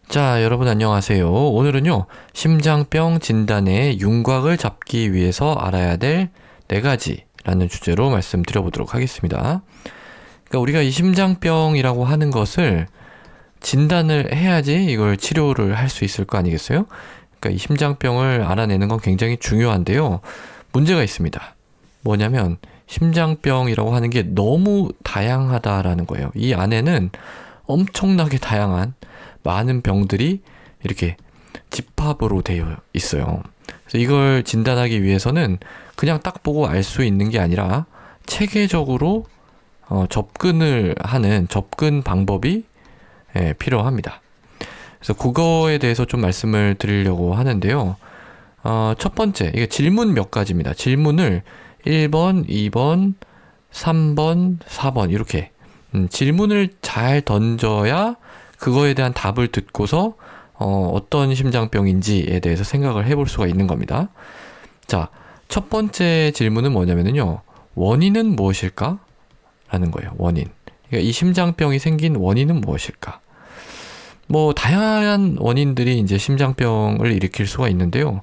자, 여러분 안녕하세요. 오늘은요, 심장병 진단의 윤곽을 잡기 위해서 알아야 될 4가지라는 주제로 말씀드려보도록 하겠습니다. 그러니까 우리가 이 심장병이라고 하는 것을 진단을 해야지 이걸 치료를 할 수 있을 거 아니겠어요? 그러니까 이 심장병을 알아내는 건 굉장히 중요한데요. 문제가 있습니다. 뭐냐면 심장병이라고 하는 게 너무 다양하다라는 거예요. 이 안에는 엄청나게 다양한 많은 병들이 이렇게 집합으로 되어 있어요. 그래서 이걸 진단하기 위해서는 그냥 딱 보고 알 수 있는 게 아니라 체계적으로 접근을 하는 접근 방법이 필요합니다. 그래서 그거에 대해서 좀 말씀을 드리려고 하는데요. 첫 번째, 이게 질문 몇 가지입니다. 질문을 1번, 2번, 3번, 4번 이렇게 질문을 잘 던져야 그거에 대한 답을 듣고서 어떤 심장병인지에 대해서 생각을 해볼 수가 있는 겁니다. 자, 첫 번째 질문은 뭐냐면요. 원인은 무엇일까? 라는 거예요. 원인. 그러니까 이 심장병이 생긴 원인은 무엇일까? 뭐 다양한 원인들이 이제 심장병을 일으킬 수가 있는데요.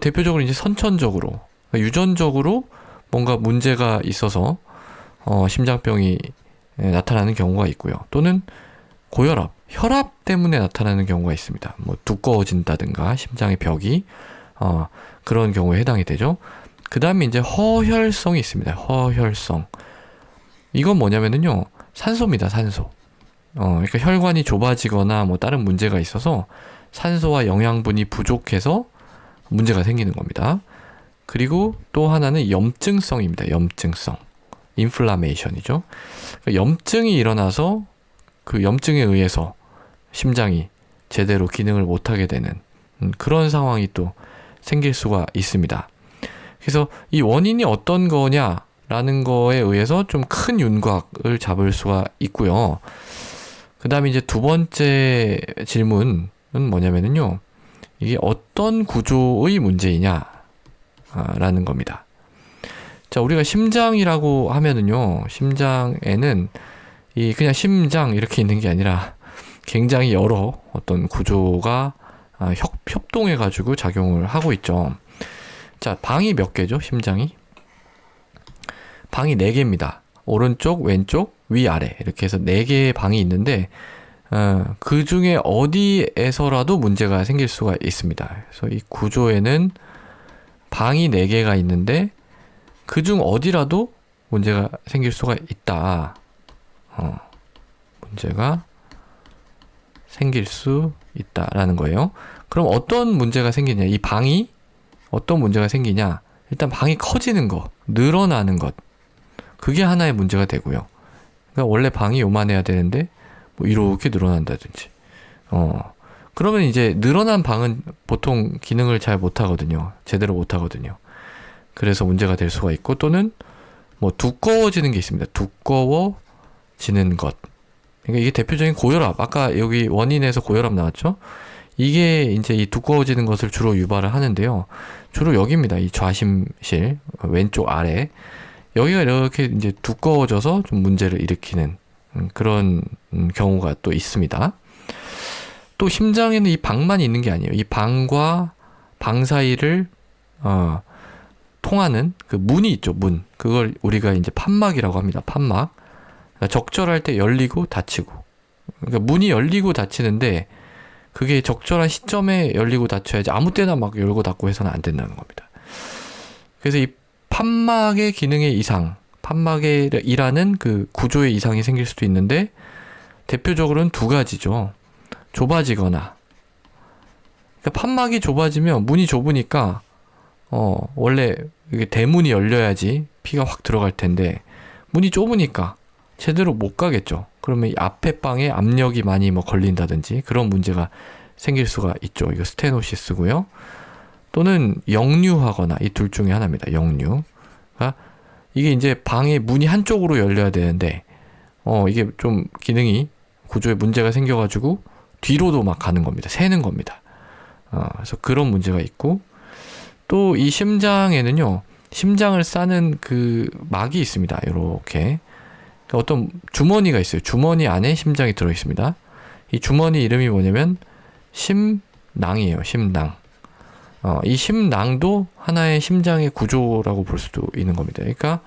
대표적으로 이제 선천적으로, 그러니까 유전적으로 뭔가 문제가 있어서 심장병이 나타나는 경우가 있고요. 또는 고혈압, 혈압 때문에 나타나는 경우가 있습니다. 뭐 두꺼워진다든가 심장의 벽이 그런 경우에 해당이 되죠. 그 다음에 이제 허혈성이 있습니다. 허혈성. 이건 뭐냐면요, 산소입니다. 산소. 그러니까 혈관이 좁아지거나 뭐 다른 문제가 있어서 산소와 영양분이 부족해서 문제가 생기는 겁니다. 그리고 또 하나는 염증성입니다. 염증성. 인플라메이션이죠. 그러니까 염증이 일어나서 그 염증에 의해서 심장이 제대로 기능을 못하게 되는 그런 상황이 또 생길 수가 있습니다. 그래서 이 원인이 어떤 거냐라는 거에 의해서 좀 큰 윤곽을 잡을 수가 있고요. 그 다음에 이제 두 번째 질문은 뭐냐면요. 이게 어떤 구조의 문제이냐라는 겁니다. 자, 우리가 심장이라고 하면은요, 심장에는 이 그냥 심장 이렇게 있는 게 아니라 굉장히 여러 어떤 구조가 협동해 가지고 작용을 하고 있죠. 자, 방이 몇 개죠? 심장이? 방이 4개입니다. 오른쪽, 왼쪽, 위, 아래 이렇게 해서 4개의 방이 있는데 그 중에 어디에서라도 문제가 생길 수가 있습니다. 그래서 이 구조에는 방이 4개가 있는데 그중 어디라도 문제가 생길 수가 있다. 문제가 생길 수 있다라는 거예요. 그럼 어떤 문제가 생기냐? 이 방이 어떤 문제가 생기냐? 일단 방이 커지는 거, 늘어나는 것. 그게 하나의 문제가 되고요. 그러니까 원래 방이 요만해야 되는데 뭐 이렇게 늘어난다든지. 그러면 이제 늘어난 방은 보통 기능을 잘 못하거든요. 제대로 못하거든요. 그래서 문제가 될 수가 있고, 또는 뭐 두꺼워지는 게 있습니다. 두꺼워지는 것. 그러니까 이게 대표적인 고혈압. 아까 여기 원인에서 고혈압 나왔죠? 이게 이제 이 두꺼워지는 것을 주로 유발을 하는데요. 주로 여기입니다. 이 좌심실, 왼쪽 아래. 여기가 이렇게 이제 두꺼워져서 좀 문제를 일으키는 그런 경우가 또 있습니다. 또 심장에는 이 방만 있는 게 아니에요. 이 방과 방 사이를, 통하는 그 문이 있죠, 문. 그걸 우리가 이제 판막이라고 합니다. 판막. 그러니까 적절할 때 열리고 닫히고. 그러니까 문이 열리고 닫히는데 그게 적절한 시점에 열리고 닫혀야지 아무 때나 막 열고 닫고 해서는 안 된다는 겁니다. 그래서 이 판막의 기능의 이상, 판막에 일하는 그 구조의 이상이 생길 수도 있는데 대표적으로는 2가지죠. 좁아지거나. 그러니까 판막이 좁아지면 문이 좁으니까 원래 이게 대문이 열려야지 피가 확 들어갈 텐데 문이 좁으니까 제대로 못 가겠죠. 그러면 이 앞에 방에 압력이 많이 뭐 걸린다든지 그런 문제가 생길 수가 있죠. 이거 스테노시스고요. 또는 역류하거나 이 둘 중에 하나입니다. 역류. 그러니까 이게 이제 방의 문이 한쪽으로 열려야 되는데 이게 좀 기능이 구조에 문제가 생겨가지고 뒤로도 막 가는 겁니다. 새는 겁니다. 그래서 그런 문제가 있고, 또 이 심장에는요, 심장을 싸는 그 막이 있습니다. 이렇게 어떤 주머니가 있어요. 주머니 안에 심장이 들어 있습니다. 이 주머니 이름이 뭐냐면 심낭이에요. 심낭. 이 심낭도 하나의 심장의 구조라고 볼 수도 있는 겁니다. 그러니까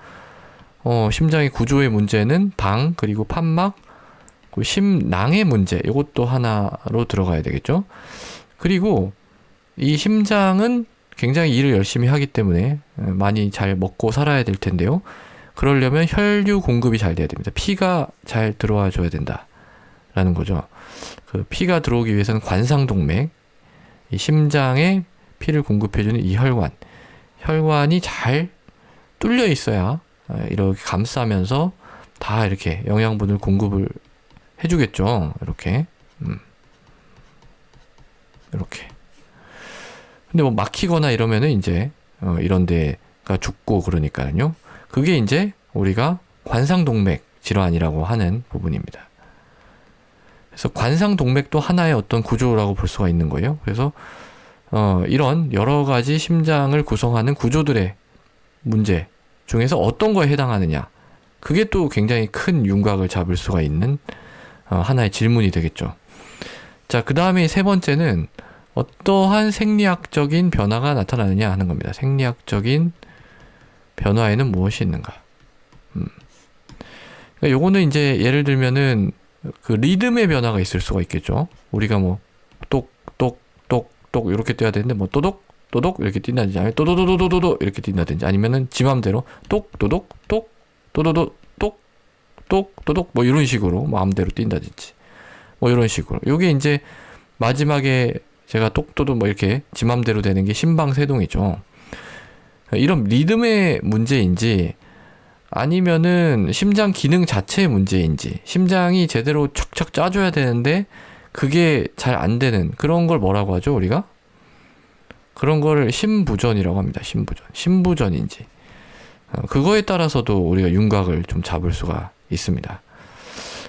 심장의 구조의 문제는 방, 그리고 판막, 그 심낭의 문제, 이것도 하나로 들어가야 되겠죠. 그리고 이 심장은 굉장히 일을 열심히 하기 때문에 많이 잘 먹고 살아야 될 텐데요. 그러려면 혈류 공급이 잘 돼야 됩니다. 피가 잘 들어와 줘야 된다라는 거죠. 그 피가 들어오기 위해서는 관상동맥, 이 심장에 피를 공급해주는 이 혈관이 잘 뚫려 있어야 이렇게 감싸면서 다 이렇게 영양분을 공급을 해주겠죠. 이렇게. 이렇게. 근데 뭐 막히거나 이러면은 이제 이런 데가 죽고 그러니까요. 그게 이제 우리가 관상동맥 질환이라고 하는 부분입니다. 그래서 관상동맥도 하나의 어떤 구조라고 볼 수가 있는 거예요. 그래서 이런 여러 가지 심장을 구성하는 구조들의 문제 중에서 어떤 거에 해당하느냐, 그게 또 굉장히 큰 윤곽을 잡을 수가 있는 하나의 질문이 되겠죠. 자, 그 다음에 세 번째는 어떠한 생리학적인 변화가 나타나느냐 하는 겁니다. 생리학적인 변화에는 무엇이 있는가? 그러니까 요거는 이제 예를 들면은 그 리듬의 변화가 있을 수가 있겠죠. 우리가 뭐 똑똑똑똑 이렇게 뛰어야 되는데 뭐 또독 또독 이렇게 뛴다든지, 아니면 또도도도도도 이렇게 뛴다든지, 아니면은 지 맘대로 똑도독 똑 또도도 똑 똑도독 뭐 이런 식으로 마음대로 뛴다든지 뭐 이런 식으로. 요게 이제 마지막에 제가 똑도독 뭐 이렇게 지 맘대로 되는 게 심방세동이죠. 이런 리듬의 문제인지 아니면은 심장 기능 자체의 문제인지, 심장이 제대로 척척 짜줘야 되는데 그게 잘 안 되는 그런 걸 뭐라고 하죠, 우리가? 그런 거를 심부전이라고 합니다. 심부전인지. 그거에 따라서도 우리가 윤곽을 좀 잡을 수가 있습니다.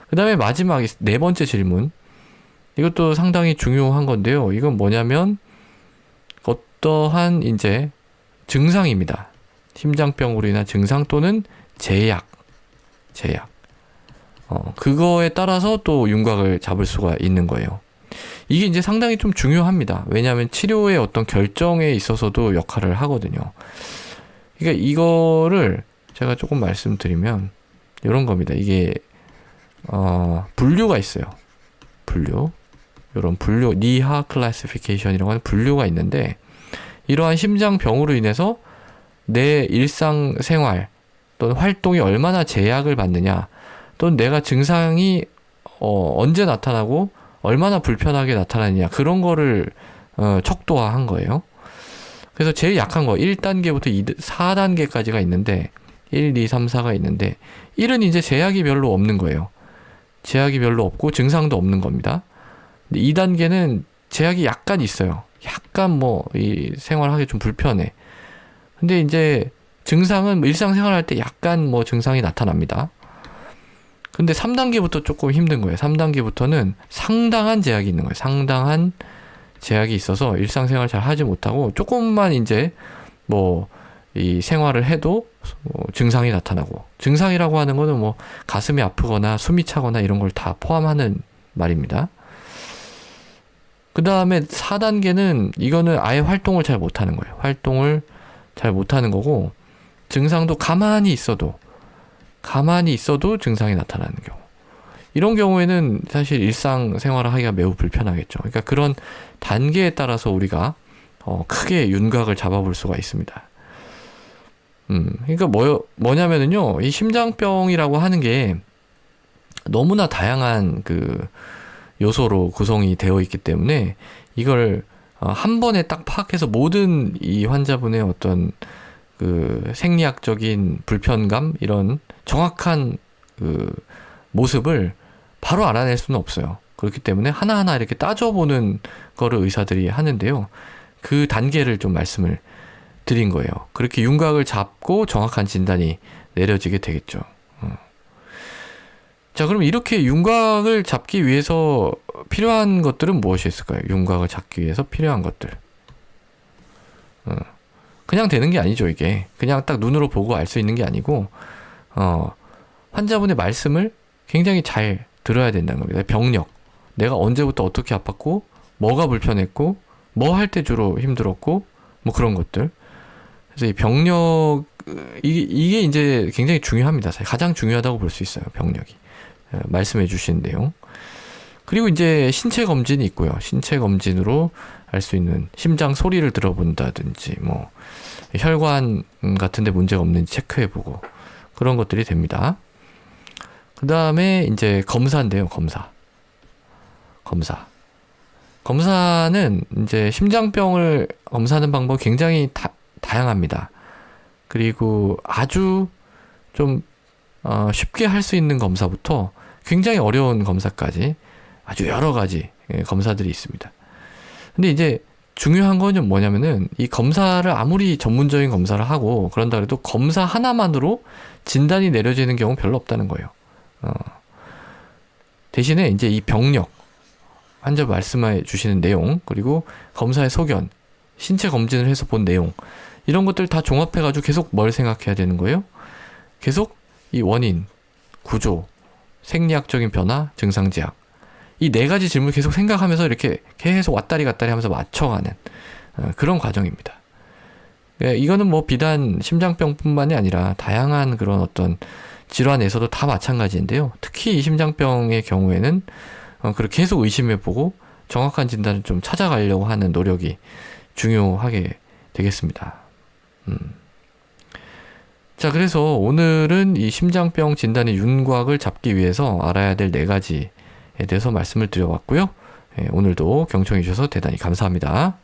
그 다음에 마지막 네 번째 질문. 이것도 상당히 중요한 건데요. 이건 뭐냐면 어떠한 이제 증상입니다. 심장병으로 인한 증상 또는 제약. 그거에 따라서 또 윤곽을 잡을 수가 있는 거예요. 이게 이제 상당히 좀 중요합니다. 왜냐하면 치료의 어떤 결정에 있어서도 역할을 하거든요. 그러니까 이거를 제가 조금 말씀드리면 이런 겁니다. 이게 분류가 있어요. 이런 분류, 니하 클래시피케이션이라고 하는 분류가 있는데, 이러한 심장병으로 인해서 내 일상생활 또는 활동이 얼마나 제약을 받느냐, 또는 내가 증상이 언제 나타나고 얼마나 불편하게 나타나느냐, 그런 거를 척도화한 거예요. 그래서 제일 약한 거 1단계부터 4단계까지가 있는데 1, 2, 3, 4가 있는데 1은 이제 제약이 별로 없는 거예요. 제약이 별로 없고 증상도 없는 겁니다. 근데 2단계는 제약이 약간 있어요. 약간 뭐 이 생활하기 좀 불편해. 근데 이제 증상은 일상생활 할 때 약간 뭐 증상이 나타납니다. 근데 3단계부터 조금 힘든 거예요. 3단계부터는 상당한 제약이 있는 거예요. 상당한 제약이 있어서 일상생활 잘 하지 못하고 조금만 이제 뭐 이 생활을 해도 증상이 나타나고, 증상이라고 하는 거는 뭐 가슴이 아프거나 숨이 차거나 이런 걸 다 포함하는 말입니다. 그 다음에 4단계는 이거는 아예 활동을 잘 못하는 거예요. 활동을 잘 못하는 거고, 증상도 가만히 있어도 증상이 나타나는 경우. 이런 경우에는 사실 일상생활을 하기가 매우 불편하겠죠. 그러니까 그런 단계에 따라서 우리가 크게 윤곽을 잡아볼 수가 있습니다. 그러니까 뭐냐면은요, 이 심장병이라고 하는 게 너무나 다양한 그 요소로 구성이 되어 있기 때문에 이걸 한 번에 딱 파악해서 모든 이 환자분의 어떤 그 생리학적인 불편감, 이런 정확한 그 모습을 바로 알아낼 수는 없어요. 그렇기 때문에 하나하나 이렇게 따져보는 거를 의사들이 하는데요. 그 단계를 좀 말씀을 드린 거예요. 그렇게 윤곽을 잡고 정확한 진단이 내려지게 되겠죠. 자, 그럼 이렇게 윤곽을 잡기 위해서 필요한 것들은 무엇이 있을까요? 윤곽을 잡기 위해서 필요한 것들. 그냥 되는 게 아니죠, 이게. 그냥 딱 눈으로 보고 알 수 있는 게 아니고, 환자분의 말씀을 굉장히 잘 들어야 된다는 겁니다. 병력. 내가 언제부터 어떻게 아팠고, 뭐가 불편했고, 뭐 할 때 주로 힘들었고, 뭐 그런 것들. 그래서 이 병력, 이게 이제 굉장히 중요합니다. 사실 가장 중요하다고 볼 수 있어요. 병력이. 말씀해 주신 내용. 그리고 이제 신체 검진이 있고요. 신체 검진으로 알 수 있는 심장 소리를 들어본다든지, 뭐, 혈관 같은 데 문제가 없는지 체크해보고, 그런 것들이 됩니다. 그 다음에 이제 검사인데요. 검사는 이제 심장병을 검사하는 방법이 굉장히 다양합니다. 그리고 아주 좀 쉽게 할 수 있는 검사부터 굉장히 어려운 검사까지 아주 여러 가지 검사들이 있습니다. 근데 이제 중요한 건 뭐냐면은 이 검사를 아무리 전문적인 검사를 하고 그런다 그래도 검사 하나만으로 진단이 내려지는 경우는 별로 없다는 거예요. 대신에 이제 이 병력, 환자 말씀해 주시는 내용, 그리고 검사의 소견, 신체 검진을 해서 본 내용, 이런 것들 다 종합해가지고 계속 뭘 생각해야 되는 거예요? 계속 이 원인, 구조, 생리학적인 변화, 증상 제약, 이 네 가지 질문을 계속 생각하면서 이렇게 계속 왔다리 갔다리 하면서 맞춰가는 그런 과정입니다. 이거는 뭐 비단 심장병뿐만이 아니라 다양한 그런 어떤 질환에서도 다 마찬가지인데요. 특히 이 심장병의 경우에는 그렇게 계속 의심해보고 정확한 진단을 좀 찾아가려고 하는 노력이 중요하게 되겠습니다. 자, 그래서 오늘은 이 심장병 진단의 윤곽을 잡기 위해서 알아야 될 네 가지에 대해서 말씀을 드려봤고요. 오늘도 경청해 주셔서 대단히 감사합니다.